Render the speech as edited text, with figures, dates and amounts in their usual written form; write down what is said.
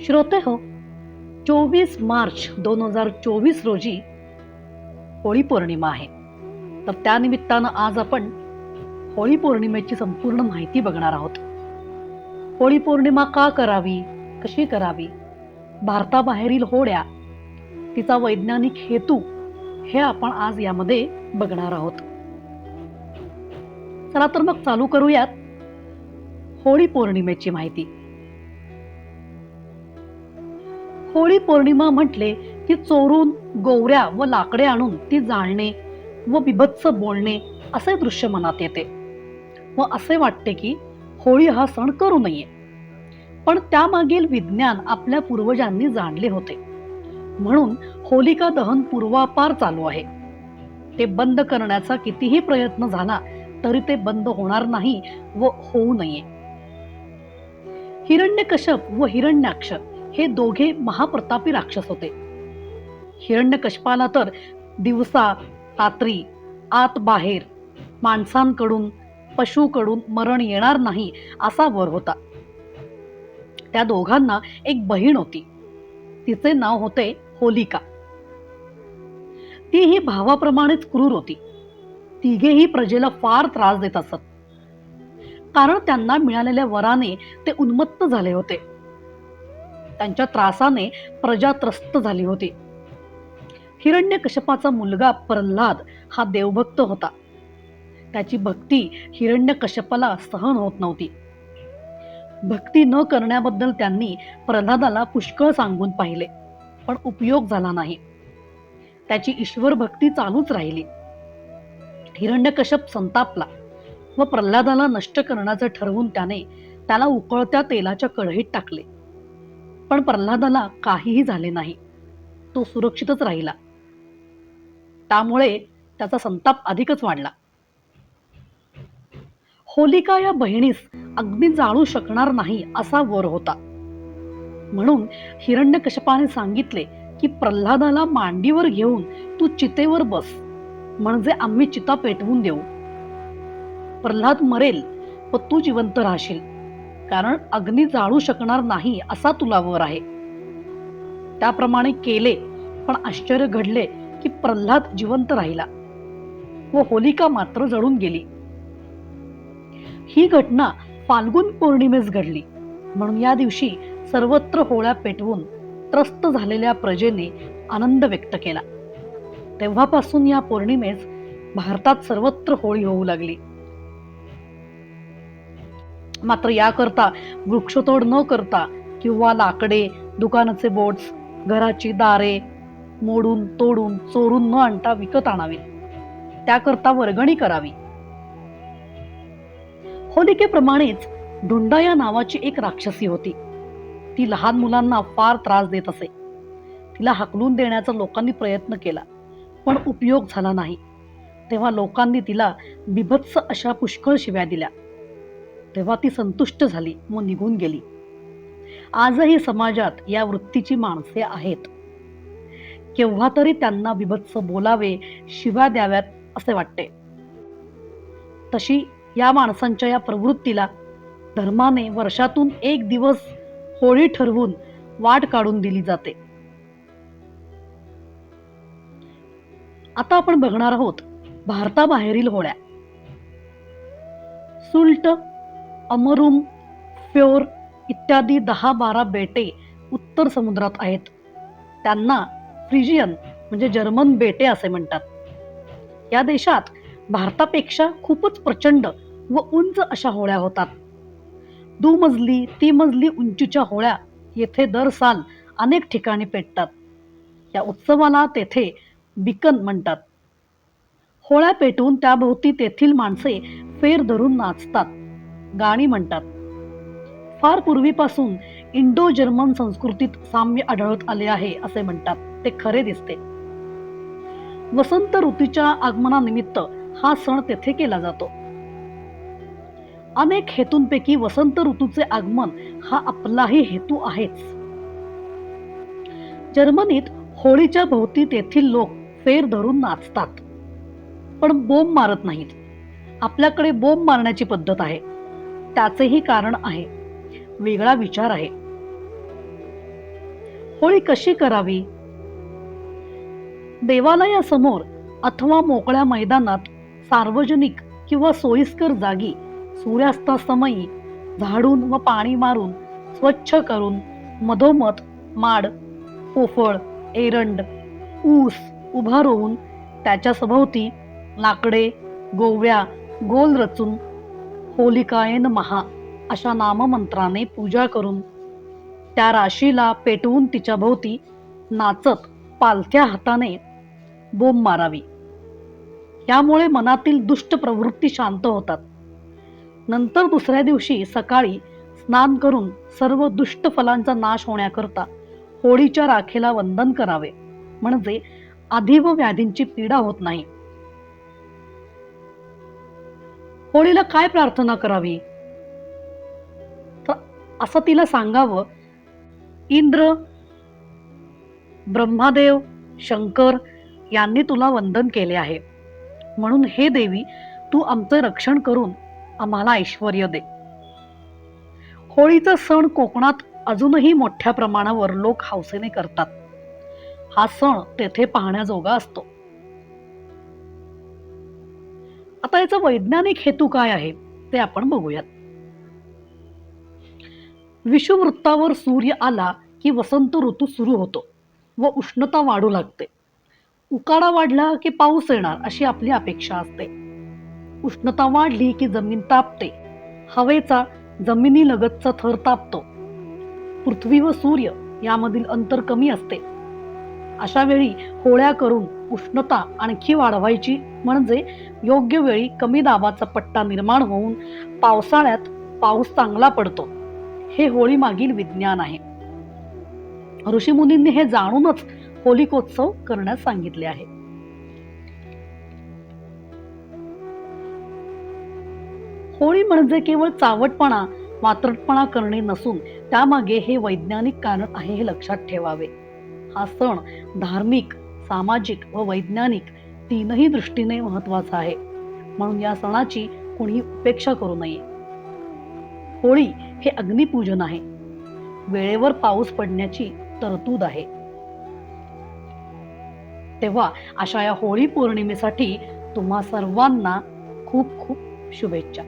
श्रोते हो, 24 मार्च 2024 रोजी होळी पौर्णिमा आहे. तर त्या निमित्तानं आज आपण होळी पौर्णिमेची संपूर्ण माहिती बघणार आहोत. होळी पौर्णिमा का करावी, कशी करावी, भारताबाहेरील होळ्या, तिचा वैज्ञानिक हेतू, हे आपण आज यामध्ये बघणार आहोत. चला तर मग चालू करूयात होळी पौर्णिमेची माहिती. होळी पौर्णिमा म्हटले की चोरून गोवऱ्या व लाकडे आणून ती जाळणे व बिभत्स बोलणे असे दृश्य मनात येते व असे वाटते की होळी हा सण करू नये. पण त्यामागील विज्ञान आपल्या पूर्वजांनी जाणले होते, म्हणून होलिका दहन पूर्वापार चालू आहे. ते बंद करण्याचा कितीही प्रयत्न झाला तरी ते बंद होणार नाही व होऊ नये. हिरण्यकश्यप व हिरण्याक्ष हे दोघे महाप्रतापी राक्षस होते. हिरण्यकश्यपाला तर दिवसा रात्री, आत बाहेर, माणसांकडून पशुकडून मरण येणार नाही असा वर होता. त्या दोघांना एक बहीण होती, तिचे नाव होते होलिका. ती ही भावाप्रमाणेच क्रूर होती. तिघेही प्रजेला फार त्रास देत असत, कारण त्यांना मिळालेल्या वराने ते उन्मत्त झाले होते. त्यांच्या त्रासाने प्रजा त्रस्त झाली होती. हिरण्यकश्यपाचा मुलगा प्रल्हाद हा देवभक्त होता. त्याची भक्ती हिरण्यकश्यपाला सहन होत नव्हती. भक्ती न करण्याबद्दल त्यांनी प्रल्हादाला पुष्कळ सांगून पाहिले, पण उपयोग झाला नाही. त्याची ईश्वर भक्ती चालूच राहिली. हिरण्यकश्यप संतापला व प्रल्हादाला नष्ट करण्याचं ठरवून त्याला उकळत्या तेलाच्या कढईत टाकले. पण प्रल्हादाला काहीही झाले नाही, तो सुरक्षितच राहिला. त्यामुळे त्याचा संताप अधिकच वाढला. होलिका या बहिणीस अग्नी जाळू शकणार नाही असा वर होता, म्हणून हिरण्यकश्यपाने सांगितले की प्रल्हादाला मांडीवर घेऊन तू चितेवर बस, म्हणजे आम्ही चिता पेटवून देऊ. प्रल्हाद मरेल व तू जिवंत राहशील, कारण अग्नी जाळू शकणार नाही असा तुला वर आहे. त्याप्रमाणे केले, पण आश्चर्य घडले की प्रल्हाद जिवंत राहिला व होलिका मात्र जळून गेली. ही घटना फाल्गुन पौर्णिमेस घडली, म्हणून या दिवशी सर्वत्र होळ्या पेटवून त्रस्त झालेल्या प्रजेने आनंद व्यक्त केला. तेव्हापासून या पौर्णिमेस भारतात सर्वत्र होळी होऊ लागली. मात्र याकरता वृक्षतोड न करता किंवा लाकडे, दुकानाचे बोर्ड्स, घराची दारे मोडून तोडून चोरून न आणता विकत आणावी. त्याकरता वर्गणी करावी. होलिकेप्रमाणेच ढुंडा या नावाची एक राक्षसी होती. ती लहान मुलांना फार त्रास देत असे. तिला हाकलून देण्याचा लोकांनी प्रयत्न केला, पण उपयोग झाला नाही. तेव्हा लोकांनी तिला बिभत्स अशा पुष्कळ शिव्या दिल्या. तेव्हा ती संतुष्ट झाली व निघून गेली. आजही समाजात या वृत्तीची माणसे आहेत. केव्हा तरी त्यांना बिभत्स बोलावे, शिव्या द्याव्यात असे वाटते. तशी या माणसांच्या या प्रवृत्तीला धर्माने वर्षातून एक दिवस होळी ठरवून वाट काढून दिली जाते. आता आपण बघणार आहोत भारताबाहेरील होळ्या. सुल्ट, अमरुम, फ्योर इत्यादी 10-12 बेटे उत्तर समुद्रात आहेत. त्यांना फ्रिजियन म्हणजे जर्मन बेटे असे म्हणतात. या देशात भारतापेक्षा खूपच प्रचंड व उंच अशा होळ्या होतात. दुमजली, तिमजली उंचीच्या होळ्या येथे दर साल अनेक ठिकाणी पेटतात. या उत्सवाला तेथे बिकन म्हणतात. होळ्या पेटवून त्याभोवती तेथील माणसे फेर धरून नाचतात, गाणी म्हणतात. फार पूर्वीपासून इंडो जर्मन संस्कृतीत साम्य आढळत आले आहे असे म्हणतात. ते खरे दिसते. वसंत ऋतूच्या आगमनानिमित्त हा सण तेथे केला जातो. अनेक हेतूंपैकी वसंत ऋतूचे आगमन हा आपलाही हेतू आहेच. जर्मनीत होळीच्या भोवती तेथील लोक फेर धरून नाचतात, पण बोंब मारत नाहीत. आपल्याकडे बोंब मारण्याची पद्धत आहे. त्याचेही कारण आहे, वेगळा विचार आहे. होळी कशी करावी? देवालयासमोर अथवा मोकळ्या मैदानात, सार्वजनिक किंवा सोयीस्कर जागी सूर्यास्तासमयी झाडून व पाणी मारून स्वच्छ करून मधोमध माड, पोफळ, एरंड, ऊस उभा रोवून त्याच्या सभोवती लाकडे, गोव्या गोल रचून होलिकाय नमः अशा नाममंत्राने पूजा करून त्या राशीला पेटवून तिच्या भोवती नाचत पालथ्या हाताने बोंब मारावी. यामुळे मनातील दुष्ट प्रवृत्ती शांत होतात. नंतर दुसऱ्या दिवशी सकाळी स्नान करून सर्व दुष्ट फलांचा नाश होण्याकरता होळीच्या राखेला वंदन करावे, म्हणजे आधी व व्याधींची पीडा होत नाही. होळीला काय प्रार्थना करावी? तर असं तिला सांगावं, इंद्र, ब्रह्मादेव, शंकर यांनी तुला वंदन केले आहे, म्हणून हे देवी तू आमचे रक्षण करून आम्हाला ऐश्वर्य दे. होळीचा सण कोकणात अजूनही मोठ्या प्रमाणावर लोक हौसेने करतात. हा सण तेथे पाहण्याजोगा असतो. आता याचा वैज्ञानिक हेतू काय आहे ते आपण बघूयात. विषुववृत्तावर सूर्य आला की वसंत ऋतू सुरू होतो व उष्णता वाढू लागते. उकाडा वाढला की पाऊस येणार अशी आपली अपेक्षा असते. उष्णता वाढली की जमीन तापते. हवेचा जमिनीलगतचा थर तापतो. पृथ्वी व सूर्य यामधील अंतर कमी असते. अशा वेळी होळ्या करून उष्णता आणखी वाढवायची, म्हणजे योग्य वेळी कमी दाबाचा पट्टा निर्माण होऊन पावसाळ्यात पाऊस चांगला पडतो. हे होळी मागील विज्ञान आहे. ऋषीमुनींनी हे जाणूनच होलिकोत्सव करण्यास सांगितले आहे. होळी म्हणजे केवळ चावटपणा, वात्रटपणा करणे नसून त्यामागे हे वैज्ञानिक कारण आहे हे लक्षात ठेवावे. हा सण धार्मिक, सामाजिक व वैज्ञानिक तीनही दृष्टीने महत्वाचा आहे, म्हणून या सणाची कोणी उपेक्षा करू नये. होळी हे अग्निपूजन आहे. वेळेवर पाऊस पडण्याची तरतूद आहे. तेव्हा अशा या होळी पौर्णिमेसाठी तुम्हा सर्वांना खूप खूप शुभेच्छा.